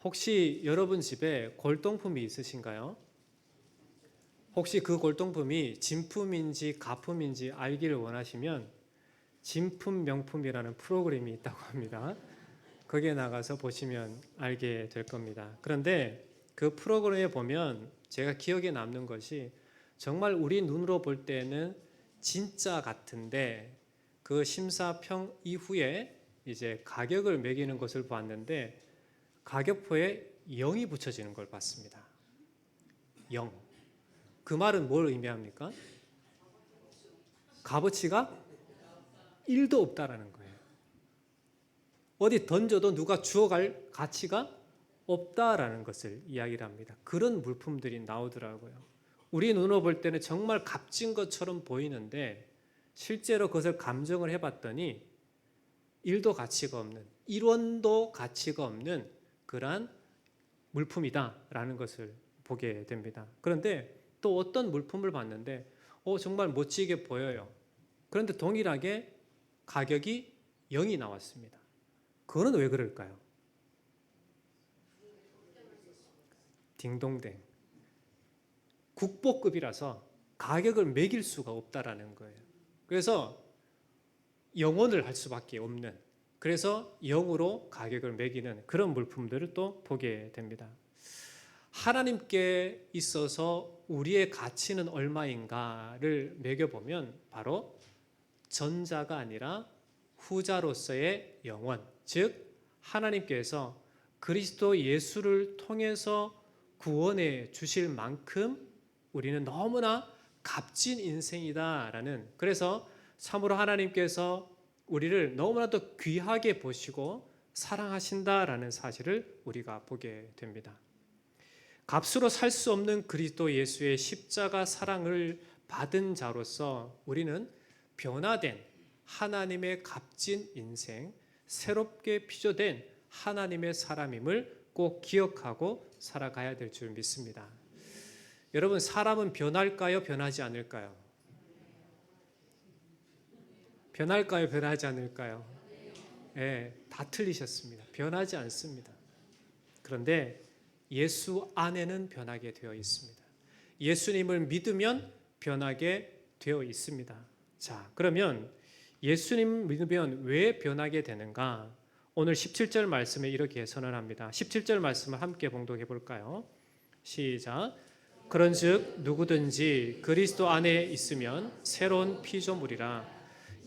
혹시 여러분 집에 골동품이 있으신가요? 혹시 그 골동품이 진품인지 가품인지 알기를 원하시면 진품 명품이라는 프로그램이 있다고 합니다. 거기에 나가서 보시면 알게 될 겁니다. 그런데 그 프로그램에 보면 제가 기억에 남는 것이 정말 우리 눈으로 볼 때는 진짜 같은데 그 심사평 이후에 이제 가격을 매기는 것을 봤는데 가격표에 0이 붙여지는 걸 봤습니다. 0. 그 말은 뭘 의미합니까? 값어치가 1도 없다라는 거예요. 어디 던져도 누가 주워갈 가치가 없다라는 것을 이야기를 합니다. 그런 물품들이 나오더라고요. 우리 눈으로 볼 때는 정말 값진 것처럼 보이는데 실제로 그것을 감정을 해봤더니 1도 가치가 없는, 1원도 가치가 없는 그러한 물품이다라는 것을 보게 됩니다. 그런데 또 어떤 물품을 봤는데 정말 멋지게 보여요. 그런데 동일하게 가격이 0이 나왔습니다. 그거는 왜 그럴까요? 딩동댕. 국보급이라서 가격을 매길 수가 없다라는 거예요. 그래서 0원을 할 수밖에 없는, 그래서 0으로 가격을 매기는 그런 물품들을 또 보게 됩니다. 하나님께 있어서 우리의 가치는 얼마인가를 매겨보면 바로 전자가 아니라 후자로서의 영원, 즉 하나님께서 그리스도 예수를 통해서 구원해 주실 만큼 우리는 너무나 값진 인생이다라는, 그래서 참으로 하나님께서 우리를 너무나도 귀하게 보시고 사랑하신다라는 사실을 우리가 보게 됩니다. 값으로 살 수 없는 그리스도 예수의 십자가 사랑을 받은 자로서 우리는 변화된 하나님의 값진 인생, 새롭게 피조된 하나님의 사람임을 꼭 기억하고 살아가야 될 줄 믿습니다. 여러분, 사람은 변할까요? 변하지 않을까요? 변할까요? 변하지 않을까요? 네, 다 틀리셨습니다. 변하지 않습니다. 그런데 예수 안에는 변하게 되어 있습니다. 예수님을 믿으면 변하게 되어 있습니다. 자, 그러면 예수님 믿으면 왜 변하게 되는가? 오늘 17절 말씀에 이렇게 선언합니다. 17절 말씀을 함께 봉독해 볼까요? 시작. 그런즉 누구든지 그리스도 안에 있으면 새로운 피조물이라.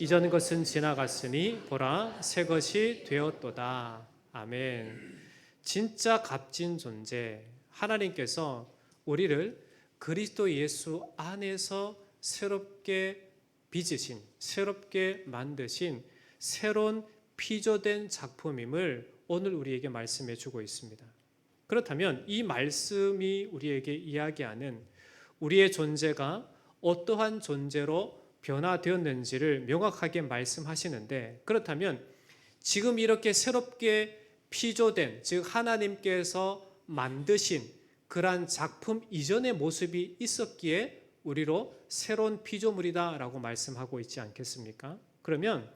이전 것은 지나갔으니 보라 새 것이 되었도다. 아멘. 진짜 값진 존재, 하나님께서 우리를 그리스도 예수 안에서 새롭게 빚으신, 새롭게 만드신 새로운 피조된 작품임을 오늘 우리에게 말씀해 주고 있습니다. 그렇다면 이 말씀이 우리에게 이야기하는 우리의 존재가 어떠한 존재로 변화되었는지를 명확하게 말씀하시는데, 그렇다면 지금 이렇게 새롭게 피조된, 즉 하나님께서 만드신 그러한 작품 이전의 모습이 있었기에 우리로 새로운 피조물이다라고 말씀하고 있지 않겠습니까? 그러면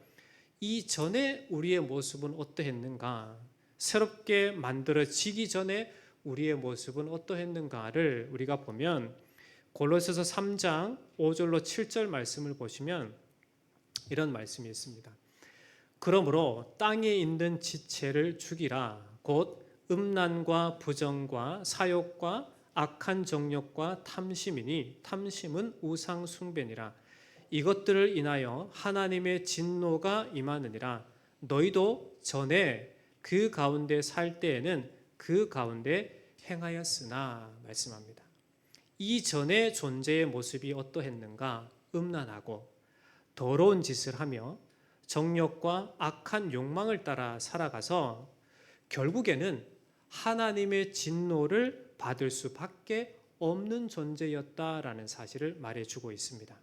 이전에 우리의 모습은 어떠했는가? 새롭게 만들어지기 전에 우리의 모습은 어떠했는가를 우리가 보면 골로새서 3장 5절로 7절 말씀을 보시면 이런 말씀이 있습니다. 그러므로 땅에 있는 지체를 죽이라. 곧 음란과 부정과 사욕과 악한 정욕과 탐심이니 탐심은 우상 숭배니라. 이것들을 인하여 하나님의 진노가 임하느니라. 너희도 전에 그 가운데 살 때에는 그 가운데 행하였으나 말씀합니다. 이전의 존재의 모습이 어떠했는가? 음란하고 더러운 짓을 하며 정욕과 악한 욕망을 따라 살아가서 결국에는 하나님의 진노를 받을 수밖에 없는 존재였다라는 사실을 말해주고 있습니다.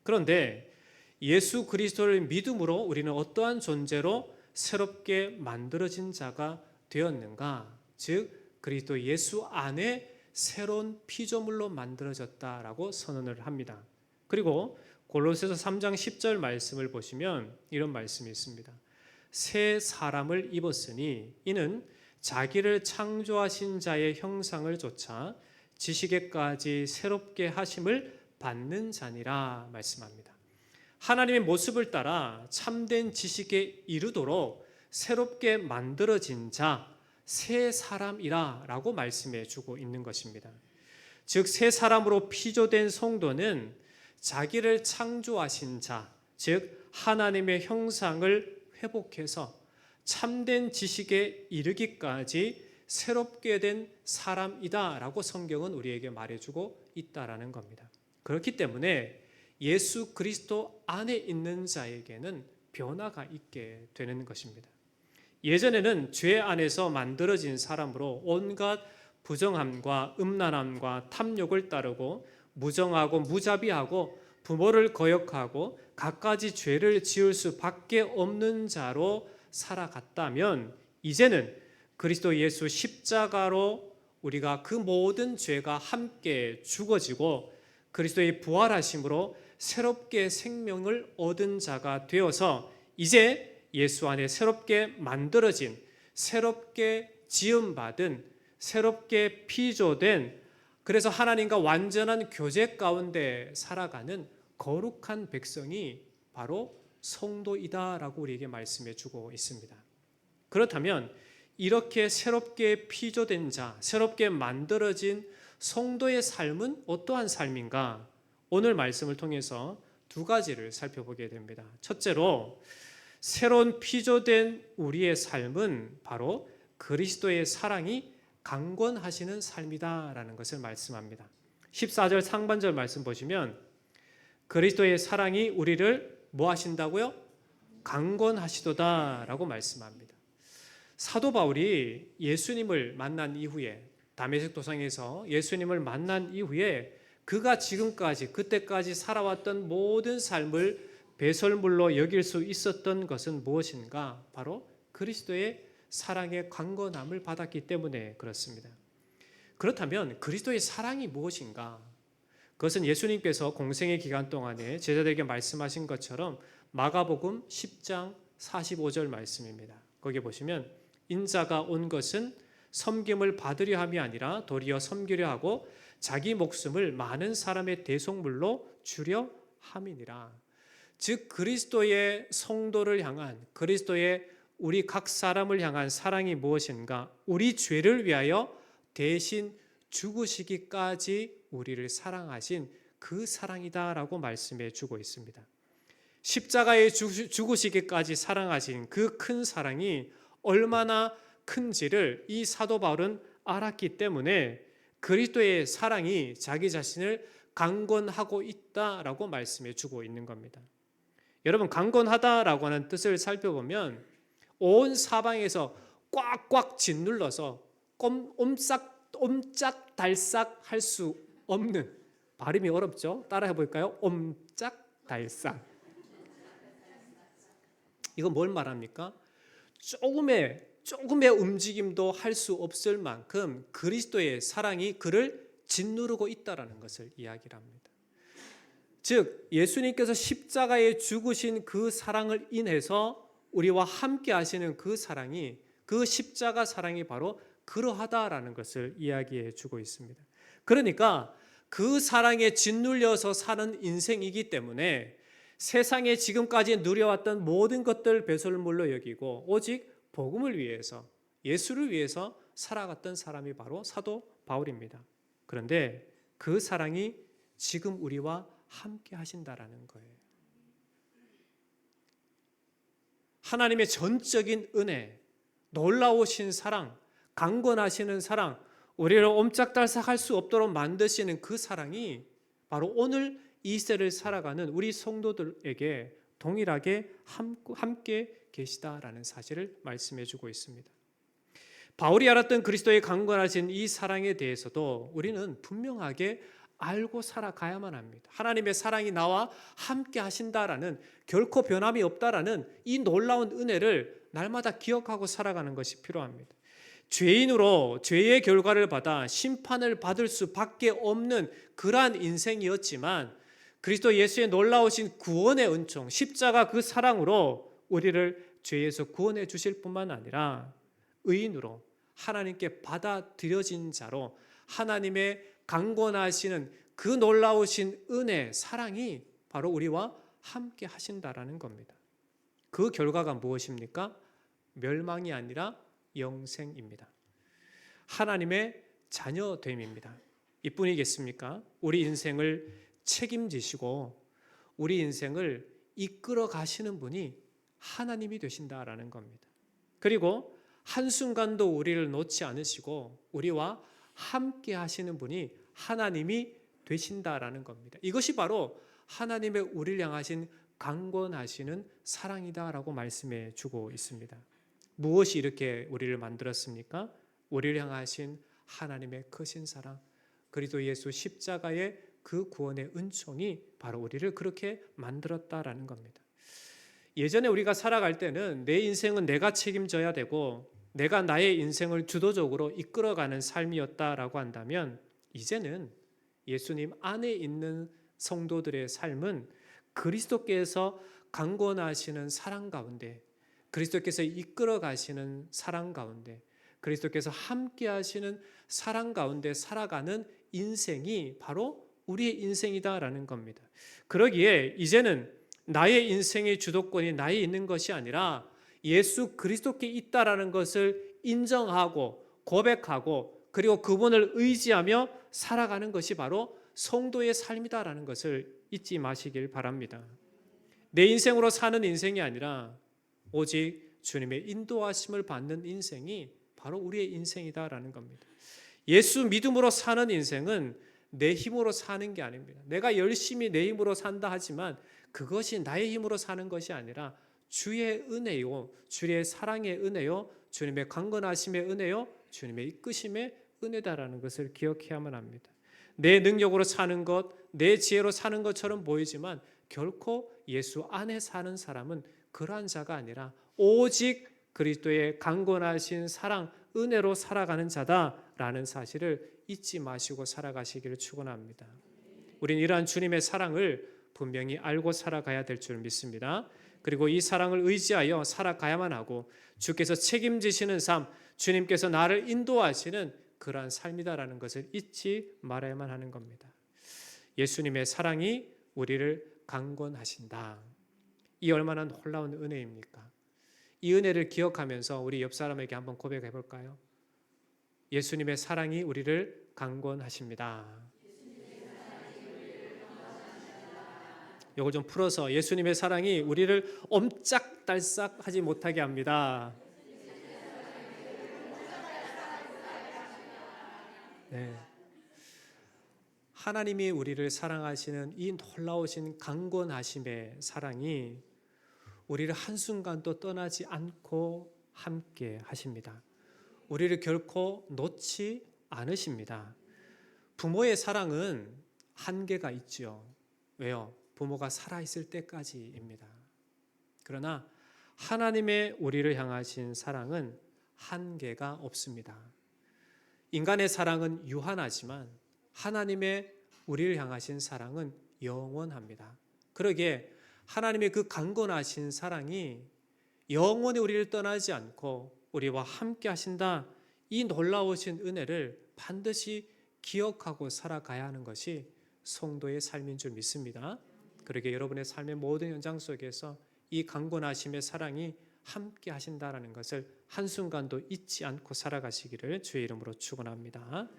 그런데 예수 그리스도를 믿음으로 우리는 어떠한 존재로 새롭게 만들어진 자가 되었는가? 즉 그리스도 예수 안에 새로운 피조물로 만들어졌다라고 선언을 합니다. 그리고 골로새서 3장 10절 말씀을 보시면 이런 말씀이 있습니다. 새 사람을 입었으니 이는 자기를 창조하신 자의 형상을 좇아 지식에까지 새롭게 하심을 받는 자니라 말씀합니다. 하나님의 모습을 따라 참된 지식에 이르도록 새롭게 만들어진 자, 새 사람이라 라고 말씀해 주고 있는 것입니다. 즉 새 사람으로 피조된 성도는 자기를 창조하신 자, 즉 하나님의 형상을 회복해서 참된 지식에 이르기까지 새롭게 된 사람이다 라고 성경은 우리에게 말해주고 있다라는 겁니다. 그렇기 때문에 예수 그리스도 안에 있는 자에게는 변화가 있게 되는 것입니다. 예전에는 죄 안에서 만들어진 사람으로 온갖 부정함과 음란함과 탐욕을 따르고 무정하고 무자비하고 부모를 거역하고 갖가지 죄를 지을 수밖에 없는 자로 살아갔다면 이제는 그리스도 예수 십자가로 우리가 그 모든 죄가 함께 죽어지고 그리스도의 부활하심으로 새롭게 생명을 얻은 자가 되어서 이제 예수 안에 새롭게 만들어진, 새롭게 지음받은, 새롭게 피조된, 그래서 하나님과 완전한 교제 가운데 살아가는 거룩한 백성이 바로 성도이다라고 우리에게 말씀해 주고 있습니다. 그렇다면 이렇게 새롭게 피조된 자, 새롭게 만들어진 성도의 삶은 어떠한 삶인가? 오늘 말씀을 통해서 두 가지를 살펴보게 됩니다. 첫째로 새로운 피조된 우리의 삶은 바로 그리스도의 사랑이 강권하시는 삶이다라는 것을 말씀합니다. 14절 상반절 말씀 보시면 그리스도의 사랑이 우리를 뭐 하신다고요? 강권하시도다라고 말씀합니다. 사도 바울이 예수님을 만난 이후에 다메섹 도상에서 예수님을 만난 이후에 그가 지금까지 그때까지 살아왔던 모든 삶을 배설물로 여길 수 있었던 것은 무엇인가? 바로 그리스도의 사랑의 강건함을 받았기 때문에 그렇습니다. 그렇다면 그리스도의 사랑이 무엇인가? 그것은 예수님께서 공생의 기간 동안에 제자들에게 말씀하신 것처럼 마가복음 10장 45절 말씀입니다. 거기 보시면 인자가 온 것은 섬김을 받으려 함이 아니라 도리어 섬기려 하고 자기 목숨을 많은 사람의 대속물로 주려 함이니라. 즉 그리스도의 성도를 향한, 그리스도의 우리 각 사람을 향한 사랑이 무엇인가? 우리 죄를 위하여 대신 죽으시기까지 우리를 사랑하신 그 사랑이다라고 말씀해 주고 있습니다. 십자가에 죽으시기까지 사랑하신 그 큰 사랑이 얼마나 큰지를 이 사도 바울은 알았기 때문에 그리스도의 사랑이 자기 자신을 강권하고 있다라고 말씀해 주고 있는 겁니다. 여러분, 강권하다라고 하는 뜻을 살펴보면 온 사방에서 꽉꽉 짓눌러서 옴짝달싹 할 수 없는, 발음이 어렵죠? 따라해 볼까요? 옴짝달싹. 이건 뭘 말합니까? 조금의 움직임도 할 수 없을 만큼 그리스도의 사랑이 그를 짓누르고 있다라는 것을 이야기를 합니다. 즉 예수님께서 십자가에 죽으신 그 사랑을 인해서 우리와 함께 하시는 그 사랑이, 그 십자가 사랑이 바로 그러하다라는 것을 이야기해 주고 있습니다. 그러니까 그 사랑에 짓눌려서 사는 인생이기 때문에 세상에 지금까지 누려왔던 모든 것들 배설물로 여기고 오직 복음을 위해서, 예수를 위해서 살아갔던 사람이 바로 사도 바울입니다. 그런데 그 사랑이 지금 우리와 함께 하신다라는 거예요. 하나님의 전적인 은혜, 놀라우신 사랑, 강권하시는 사랑, 우리를 옴짝달싹할 수 없도록 만드시는 그 사랑이 바로 오늘 이 세를 살아가는 우리 성도들에게 동일하게 함께 계시다라는 사실을 말씀해 주고 있습니다. 바울이 알았던 그리스도의 강권하신 이 사랑에 대해서도 우리는 분명하게 알고 살아가야만 합니다. 하나님의 사랑이 나와 함께 하신다라는, 결코 변함이 없다라는 이 놀라운 은혜를 날마다 기억하고 살아가는 것이 필요합니다. 죄인으로 죄의 결과를 받아 심판을 받을 수밖에 없는 그러한 인생이었지만 그리스도 예수의 놀라우신 구원의 은총, 십자가 그 사랑으로 우리를 죄에서 구원해 주실 뿐만 아니라 의인으로 하나님께 받아들여진 자로 하나님의 강권하시는 그 놀라우신 은혜, 사랑이 바로 우리와 함께 하신다라는 겁니다. 그 결과가 무엇입니까? 멸망이 아니라 영생입니다. 하나님의 자녀됨입니다. 이뿐이겠습니까? 우리 인생을 책임지시고 우리 인생을 이끌어 가시는 분이 하나님이 되신다라는 겁니다. 그리고 한순간도 우리를 놓지 않으시고 우리와 함께 하시는 분이 하나님이 되신다라는 겁니다. 이것이 바로 하나님의 우리를 향하신 강권하시는 사랑이다라고 말씀해 주고 있습니다. 무엇이 이렇게 우리를 만들었습니까? 우리를 향하신 하나님의 크신 사랑, 그리스도 예수 십자가의 그 구원의 은총이 바로 우리를 그렇게 만들었다라는 겁니다. 예전에 우리가 살아갈 때는 내 인생은 내가 책임져야 되고 내가 나의 인생을 주도적으로 이끌어가는 삶이었다라고 한다면, 이제는 예수님 안에 있는 성도들의 삶은 그리스도께서 강권하시는 사랑 가운데, 그리스도께서 이끌어 가시는 사랑 가운데, 그리스도께서 함께 하시는 사랑 가운데 살아가는 인생이 바로 우리의 인생이다라는 겁니다. 그러기에 이제는 나의 인생의 주도권이 나에 있는 것이 아니라 예수 그리스도께 있다라는 것을 인정하고 고백하고 그리고 그분을 의지하며 살아가는 것이 바로 성도의 삶이다라는 것을 잊지 마시길 바랍니다. 내 인생으로 사는 인생이 아니라 오직 주님의 인도하심을 받는 인생이 바로 우리의 인생이다라는 겁니다. 예수 믿음으로 사는 인생은 내 힘으로 사는 게 아닙니다. 내가 열심히 내 힘으로 산다 하지만 그것이 나의 힘으로 사는 것이 아니라 주의 은혜요, 주의 사랑의 은혜요, 주님의 강건하심의 은혜요, 주님의 이끄심의 은혜다라는 것을 기억해야만 합니다. 내 능력으로 사는 것, 내 지혜로 사는 것처럼 보이지만 결코 예수 안에 사는 사람은 그러한 자가 아니라 오직 그리스도의 강건하신 사랑, 은혜로 살아가는 자다라는 사실을 잊지 마시고 살아가시기를 축원합니다. 우린 이러한 주님의 사랑을 분명히 알고 살아가야 될 줄 믿습니다. 그리고 이 사랑을 의지하여 살아가야만 하고 주께서 책임지시는 삶, 주님께서 나를 인도하시는 그러한 삶이다라는 것을 잊지 말아야만 하는 겁니다. 예수님의 사랑이 우리를 강권하신다. 이 얼마나 놀라운 은혜입니까? 이 은혜를 기억하면서 우리 옆 사람에게 한번 고백해 볼까요? 예수님의 사랑이 우리를 강권하십니다. 이걸 좀 풀어서 예수님의 사랑이 우리를 옴짝달싹하지 못하게 합니다. 네. 하나님이 우리를 사랑하시는 이 놀라우신 강권하심의 사랑이 우리를 한순간도 떠나지 않고 함께 하십니다. 우리를 결코 놓지 않으십니다. 부모의 사랑은 한계가 있죠. 왜요? 부모가 살아있을 때까지입니다. 그러나 하나님의 우리를 향하신 사랑은 한계가 없습니다. 인간의 사랑은 유한하지만 하나님의 우리를 향하신 사랑은 영원합니다. 그러기에 하나님의 그 강건하신 사랑이 영원히 우리를 떠나지 않고 우리와 함께 하신다. 이 놀라우신 은혜를 반드시 기억하고 살아가야 하는 것이 성도의 삶인 줄 믿습니다. 그러기에 여러분의 삶의 모든 현장 속에서 이 강건하심의 사랑이 함께 하신다라는 것을 한순간도 잊지 않고 살아가시기를 주의 이름으로 축원합니다.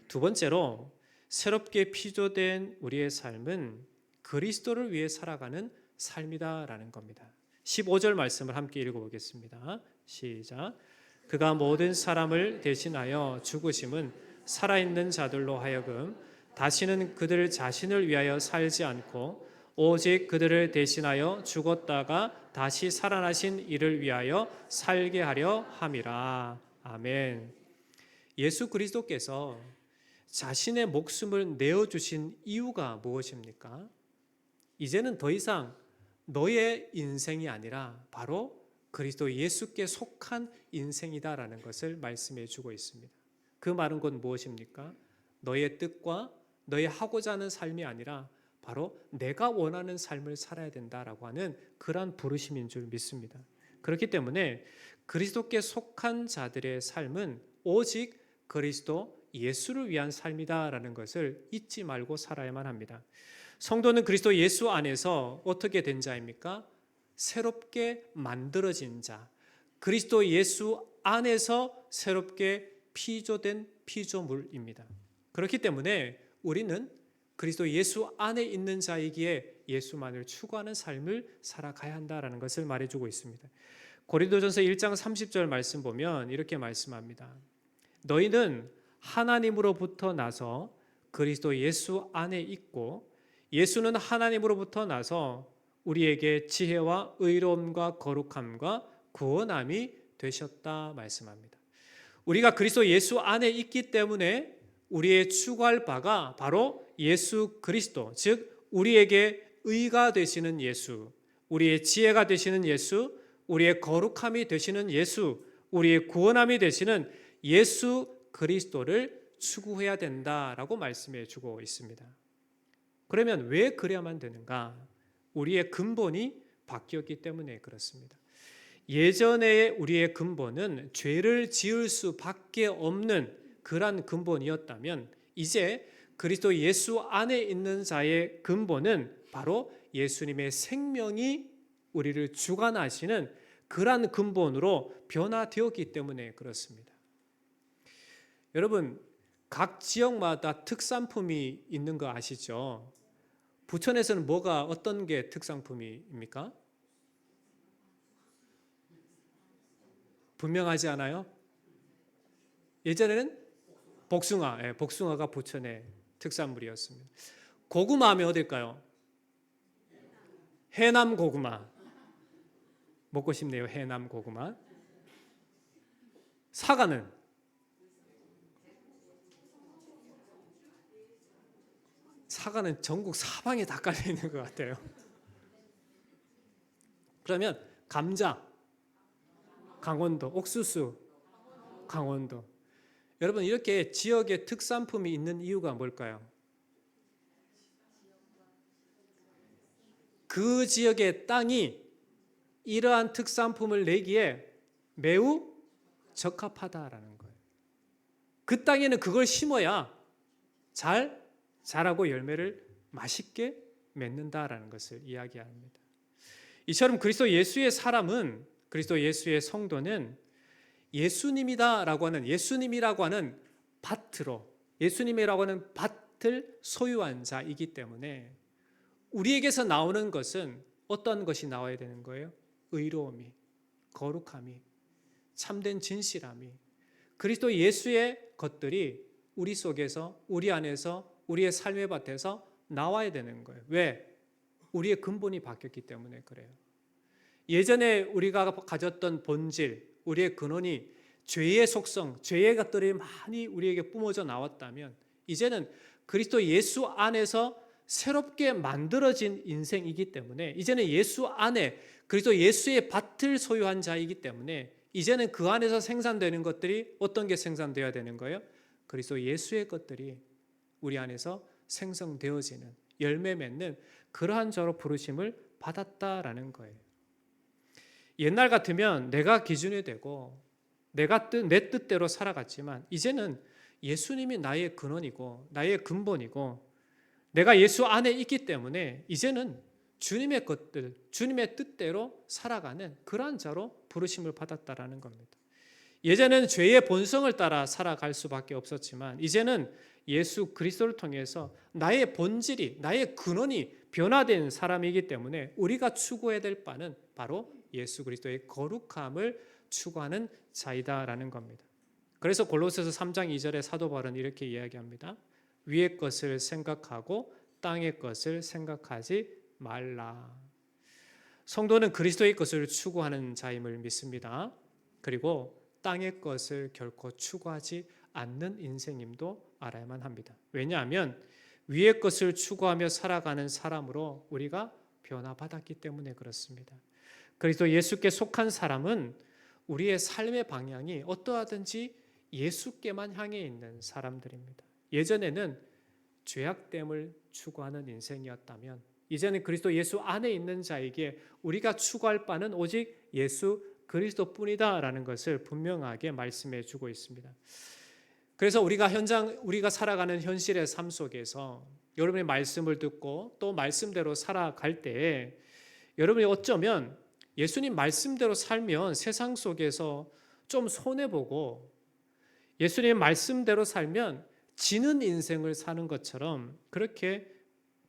두 번째로 새롭게 피조된 우리의 삶은 그리스도를 위해 살아가는 삶이다라는 겁니다. 15절 말씀을 함께 읽어보겠습니다. 시작. 그가 모든 사람을 대신하여 죽으심은 살아있는 자들로 하여금 다시는 그들 자신을 위하여 살지 않고 오직 그들을 대신하여 죽었다가 다시 살아나신 이를 위하여 살게 하려 함이라. 아멘. 예수 그리스도께서 자신의 목숨을 내어주신 이유가 무엇입니까? 이제는 더 이상 너의 인생이 아니라 바로 그리스도 예수께 속한 인생이다라는 것을 말씀해 주고 있습니다. 그 말은 곧 무엇입니까? 너의 뜻과 너의 하고자 하는 삶이 아니라 바로 내가 원하는 삶을 살아야 된다라고 하는 그러한 부르심인 줄 믿습니다. 그렇기 때문에 그리스도께 속한 자들의 삶은 오직 그리스도 예수를 위한 삶이다라는 것을 잊지 말고 살아야만 합니다. 성도는 그리스도 예수 안에서 어떻게 된 자입니까? 새롭게 만들어진 자, 그리스도 예수 안에서 새롭게 피조된 피조물입니다. 그렇기 때문에 우리는 그리스도 예수 안에 있는 자이기에 예수만을 추구하는 삶을 살아가야 한다라는 것을 말해주고 있습니다. 고린도전서 1장 30절 말씀 보면 이렇게 말씀합니다. 너희는 하나님으로부터 나서 그리스도 예수 안에 있고 예수는 하나님으로부터 나서 우리에게 지혜와 의로움과 거룩함과 구원함이 되셨다 말씀합니다. 우리가 그리스도 예수 안에 있기 때문에 우리의 추구할 바가 바로 예수 그리스도, 즉 우리에게 의가 되시는 예수, 우리의 지혜가 되시는 예수, 우리의 거룩함이 되시는 예수, 우리의 구원함이 되시는 예수 그리스도를 추구해야 된다라고 말씀해 주고 있습니다. 그러면 왜 그래야만 되는가? 우리의 근본이 바뀌었기 때문에 그렇습니다. 예전에 우리의 근본은 죄를 지을 수밖에 없는 그러한 근본이었다면 이제 그리스도 예수 안에 있는 자의 근본은 바로 예수님의 생명이 우리를 주관하시는 그러한 근본으로 변화되었기 때문에 그렇습니다. 여러분, 각 지역마다 특산품이 있는 거 아시죠? 부천에서는 어떤 게 특산품입니까? 분명하지 않아요? 예전에는 복숭아, 복숭아가 부천의 특산물이었습니다. 고구마 하면 어딜까요? 해남 고구마. 먹고 싶네요, 해남 고구마. 사과는? 사과는 전국 사방에 다 깔려 있는 것 같아요. 그러면 감자, 강원도, 옥수수, 강원도. 여러분 이렇게 지역에 특산품이 있는 이유가 뭘까요? 그 지역의 땅이 이러한 특산품을 내기에 매우 적합하다라는 거예요. 그 땅에는 그걸 심어야 잘 자라고 열매를 맛있게 맺는다라는 것을 이야기합니다. 이처럼 그리스도 예수의 사람은, 그리스도 예수의 성도는 예수님이라고 하는 밭으로, 예수님이라고 하는 밭을 소유한 자이기 때문에 우리에게서 나오는 것은 어떤 것이 나와야 되는 거예요? 의로움이, 거룩함이, 참된 진실함이, 그리스도 예수의 것들이 우리 속에서, 우리 안에서, 우리의 삶의 밭에서 나와야 되는 거예요. 왜? 우리의 근본이 바뀌었기 때문에 그래요. 예전에 우리가 가졌던 본질, 우리의 근원이 죄의 속성, 죄의 것들이 많이 우리에게 뿜어져 나왔다면 이제는 그리스도 예수 안에서 새롭게 만들어진 인생이기 때문에 이제는 예수 안에 그리스도 예수의 밭을 소유한 자이기 때문에 이제는 그 안에서 생산되는 것들이 어떤 게 생산되어야 되는 거예요? 그리스도 예수의 것들이 우리 안에서 생성되어지는, 열매 맺는 그러한 자로 부르심을 받았다라는 거예요. 옛날 같으면 내가 기준이 되고 내가 내 뜻대로 살아갔지만 이제는 예수님이 나의 근원이고 나의 근본이고 내가 예수 안에 있기 때문에 이제는 주님의 것들, 주님의 뜻대로 살아가는 그러한 자로 부르심을 받았다라는 겁니다. 예전에는 죄의 본성을 따라 살아갈 수밖에 없었지만 이제는 예수 그리스도를 통해서 나의 본질이, 나의 근원이 변화된 사람이기 때문에 우리가 추구해야 될 바는 바로 예수 그리스도의 거룩함을 추구하는 자이다라는 겁니다. 그래서 골로새서 3장 2절에 사도 바울은 이렇게 이야기합니다. 위의 것을 생각하고 땅의 것을 생각하지 말라. 성도는 그리스도의 것을 추구하는 자임을 믿습니다. 그리고 땅의 것을 결코 추구하지 않는 인생임도 알아야만 합니다. 왜냐하면 위의 것을 추구하며 살아가는 사람으로 우리가 변화받았기 때문에 그렇습니다. 그리스도 예수께 속한 사람은 우리의 삶의 방향이 어떠하든지 예수께만 향해 있는 사람들입니다. 예전에는 죄악됨을 추구하는 인생이었다면 이제는 그리스도 예수 안에 있는 자에게 우리가 추구할 바는 오직 예수 그리스도뿐이다라는 것을 분명하게 말씀해 주고 있습니다. 그래서 우리가 살아가는 현실의 삶 속에서 여러분의 말씀을 듣고 또 말씀대로 살아갈 때에 여러분이 어쩌면 예수님 말씀대로 살면 세상 속에서 좀 손해보고 예수님 말씀대로 살면 지는 인생을 사는 것처럼 그렇게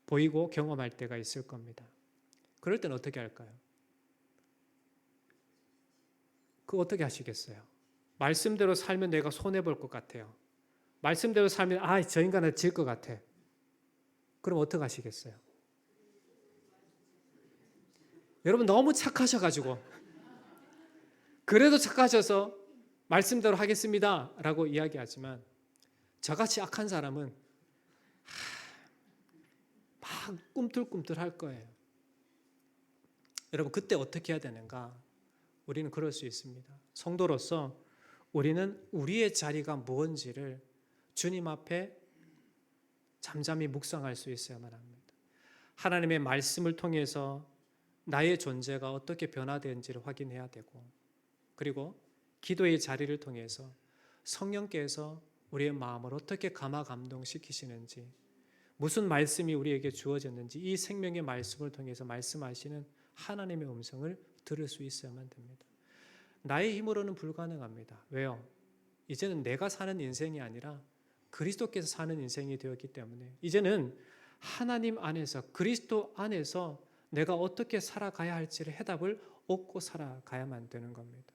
보이고 경험할 때가 있을 겁니다. 그럴 때는 어떻게 할까요? 그거 어떻게 하시겠어요? 말씀대로 살면 내가 손해볼 것 같아요. 말씀대로 살면 저 인간은 질 것 같아. 그럼 어떻게 하시겠어요? 여러분 너무 착하셔가지고 그래도 착하셔서 말씀대로 하겠습니다 라고 이야기하지만 저같이 악한 사람은 막 꿈틀꿈틀 할 거예요. 여러분 그때 어떻게 해야 되는가? 우리는 그럴 수 있습니다. 성도로서 우리는 우리의 자리가 뭔지를 주님 앞에 잠잠히 묵상할 수 있어야만 합니다. 하나님의 말씀을 통해서 나의 존재가 어떻게 변화되는지를 확인해야 되고 그리고 기도의 자리를 통해서 성령께서 우리의 마음을 어떻게 감화 감동시키시는지 무슨 말씀이 우리에게 주어졌는지 이 생명의 말씀을 통해서 말씀하시는 하나님의 음성을 들을 수 있어야만 됩니다. 나의 힘으로는 불가능합니다. 왜요? 이제는 내가 사는 인생이 아니라 그리스도께서 사는 인생이 되었기 때문에 이제는 하나님 안에서 그리스도 안에서 내가 어떻게 살아가야 할지를 해답을 얻고 살아가야만 되는 겁니다.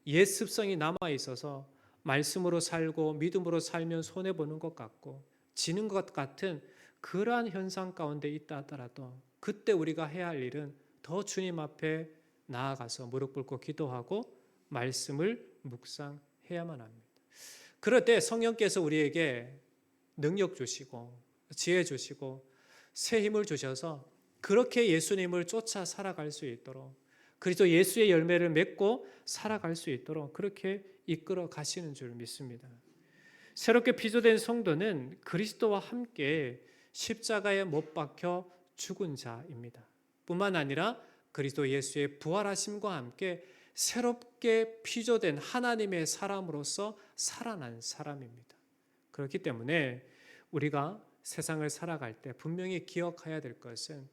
옛 습성이 남아있어서 말씀으로 살고 믿음으로 살면 손해보는 것 같고 지는 것 같은 그러한 현상 가운데 있다 하더라도 그때 우리가 해야 할 일은 더 주님 앞에 나아가서 무릎 꿇고 기도하고 말씀을 묵상해야만 합니다. 그럴 때 성령께서 우리에게 능력 주시고 지혜 주시고 새 힘을 주셔서 그렇게 예수님을 쫓아 살아갈 수 있도록 그리스도 예수의 열매를 맺고 살아갈 수 있도록 그렇게 이끌어 가시는 줄 믿습니다. 새롭게 피조된 성도는 그리스도와 함께 십자가에 못 박혀 죽은 자입니다. 뿐만 아니라 그리스도 예수의 부활하심과 함께 새롭게 피조된 하나님의 사람으로서 살아난 사람입니다. 그렇기 때문에 우리가 세상을 살아갈 때 분명히 기억해야 될 것은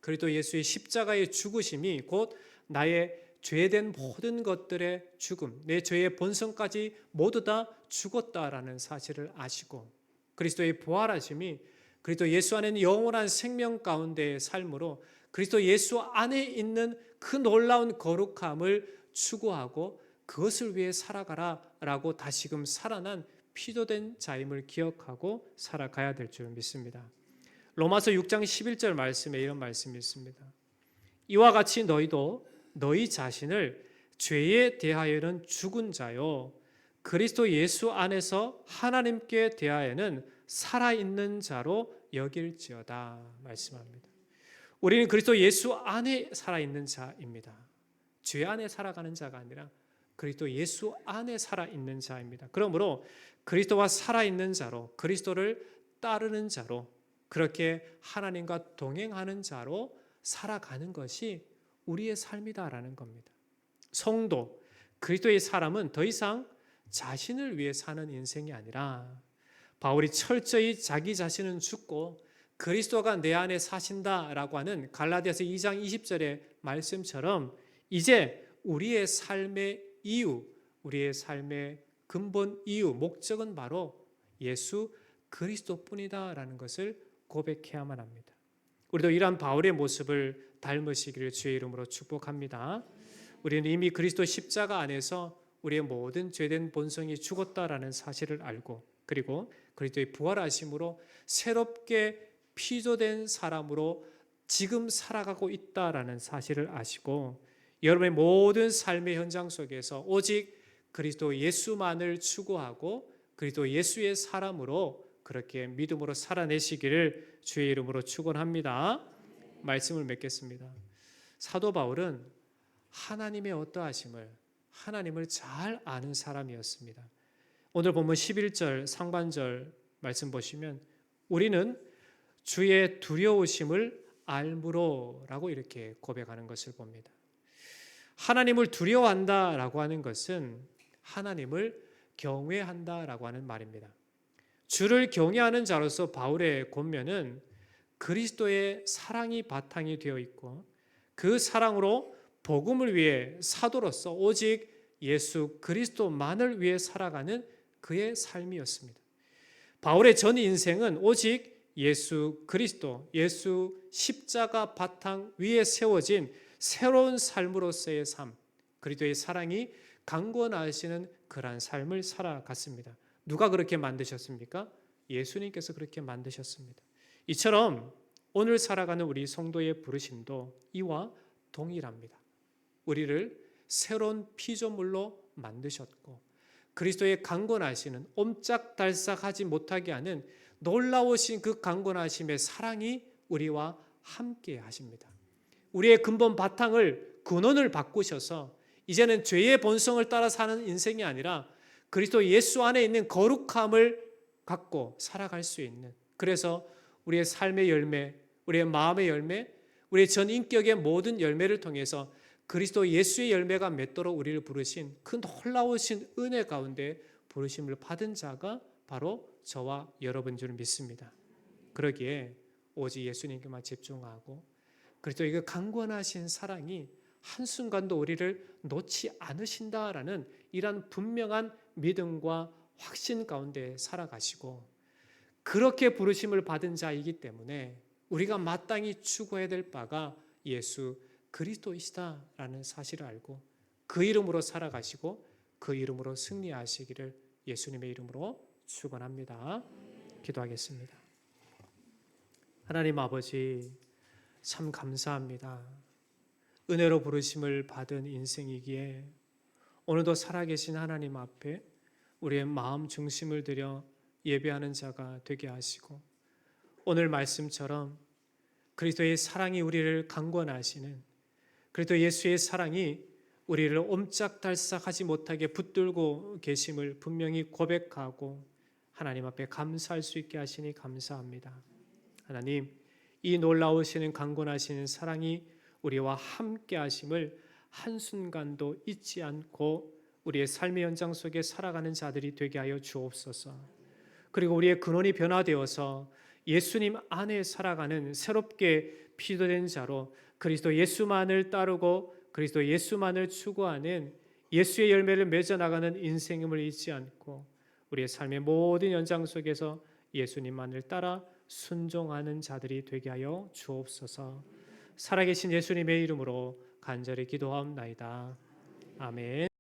그리스도 예수의 십자가의 죽으심이 곧 나의 죄된 모든 것들의 죽음, 내 죄의 본성까지 모두 다 죽었다라는 사실을 아시고 그리스도의 부활하심이 그리스도 예수 안에 있는 영원한 생명 가운데의 삶으로 그리스도 예수 안에 있는 그 놀라운 거룩함을 추구하고 그것을 위해 살아가라라고 다시금 살아난 피조된 자임을 기억하고 살아가야 될 줄 믿습니다. 로마서 6장 11절 말씀에 이런 말씀이 있습니다. 이와 같이 너희도 너희 자신을 죄에 대하여는 죽은 자요 그리스도 예수 안에서 하나님께 대하여는 살아있는 자로 여길지어다 말씀합니다. 우리는 그리스도 예수 안에 살아있는 자입니다. 죄 안에 살아가는 자가 아니라 그리스도 예수 안에 살아있는 자입니다. 그러므로 그리스도와 살아있는 자로 그리스도를 따르는 자로 그렇게 하나님과 동행하는 자로 살아가는 것이 우리의 삶이다라는 겁니다. 성도, 그리스도의 사람은 더 이상 자신을 위해 사는 인생이 아니라 바울이 철저히 자기 자신은 죽고 그리스도가 내 안에 사신다라고 하는 갈라디아서 2장 20절의 말씀처럼 이제 우리의 삶의 이유, 우리의 삶의 근본 이유, 목적은 바로 예수 그리스도뿐이다라는 것을 고백해야만 합니다. 우리도 이러한 바울의 모습을 닮으시기를 주의 이름으로 축복합니다. 우리는 이미 그리스도 십자가 안에서 우리의 모든 죄된 본성이 죽었다라는 사실을 알고 그리고 그리스도의 부활하심으로 새롭게 피조된 사람으로 지금 살아가고 있다라는 사실을 아시고 여러분의 모든 삶의 현장 속에서 오직 그리스도 예수만을 추구하고 그리스도 예수의 사람으로 그렇게 믿음으로 살아내시기를 주의 이름으로 축원합니다. 말씀을 맺겠습니다. 사도 바울은 하나님의 어떠하심을 하나님을 잘 아는 사람이었습니다. 오늘 본문 11절 상반절 말씀 보시면 우리는 주의 두려우심을 알므로라고 이렇게 고백하는 것을 봅니다. 하나님을 두려워한다라고 하는 것은 하나님을 경외한다라고 하는 말입니다. 주를 경외하는 자로서 바울의 권면은 그리스도의 사랑이 바탕이 되어 있고 그 사랑으로 복음을 위해 사도로서 오직 예수 그리스도만을 위해 살아가는 그의 삶이었습니다. 바울의 전 인생은 오직 예수 그리스도, 예수 십자가 바탕 위에 세워진 새로운 삶으로서의 삶, 그리스도의 사랑이 강권하시는 그러한 삶을 살아갔습니다. 누가 그렇게 만드셨습니까? 예수님께서 그렇게 만드셨습니다. 이처럼 오늘 살아가는 우리 성도의 부르심도 이와 동일합니다. 우리를 새로운 피조물로 만드셨고 그리스도의 강권하시는 옴짝달싹하지 못하게 하는 놀라우신 그 강권하심의 사랑이 우리와 함께 하십니다. 우리의 근본 바탕을 근원을 바꾸셔서 이제는 죄의 본성을 따라 사는 인생이 아니라 그리스도 예수 안에 있는 거룩함을 갖고 살아갈 수 있는, 그래서 우리의 삶의 열매, 우리의 마음의 열매, 우리의 전 인격의 모든 열매를 통해서 그리스도 예수의 열매가 맺도록 우리를 부르신 그 놀라우신 은혜 가운데 부르심을 받은 자가 바로 저와 여러분 줄 믿습니다. 그러기에 오직 예수님께만 집중하고 그리스도의 그 강권하신 사랑이 한순간도 우리를 놓지 않으신다라는 이런 분명한 믿음과 확신 가운데 살아가시고 그렇게 부르심을 받은 자이기 때문에 우리가 마땅히 추구해야 될 바가 예수 그리스도이시다라는 사실을 알고 그 이름으로 살아가시고 그 이름으로 승리하시기를 예수님의 이름으로 축원합니다. 기도하겠습니다. 하나님 아버지, 참 감사합니다. 은혜로 부르심을 받은 인생이기에 오늘도 살아계신 하나님 앞에 우리의 마음 중심을 들여 예배하는 자가 되게 하시고 오늘 말씀처럼 그리스도의 사랑이 우리를 강권하시는, 그리스도 예수의 사랑이 우리를 옴짝달싹하지 못하게 붙들고 계심을 분명히 고백하고 하나님 앞에 감사할 수 있게 하시니 감사합니다. 하나님, 이 놀라우시는 강권하시는 사랑이 우리와 함께 하심을 한순간도 잊지 않고 우리의 삶의 연장 속에 살아가는 자들이 되게 하여 주옵소서. 그리고 우리의 근원이 변화되어서 예수님 안에 살아가는 새롭게 피조된 자로 그리스도 예수만을 따르고 그리스도 예수만을 추구하는 예수의 열매를 맺어나가는 인생임을 잊지 않고 우리의 삶의 모든 연장 속에서 예수님만을 따라 순종하는 자들이 되게 하여 주옵소서. 살아계신 예수님의 이름으로 간절히 기도하옵나이다. 아멘.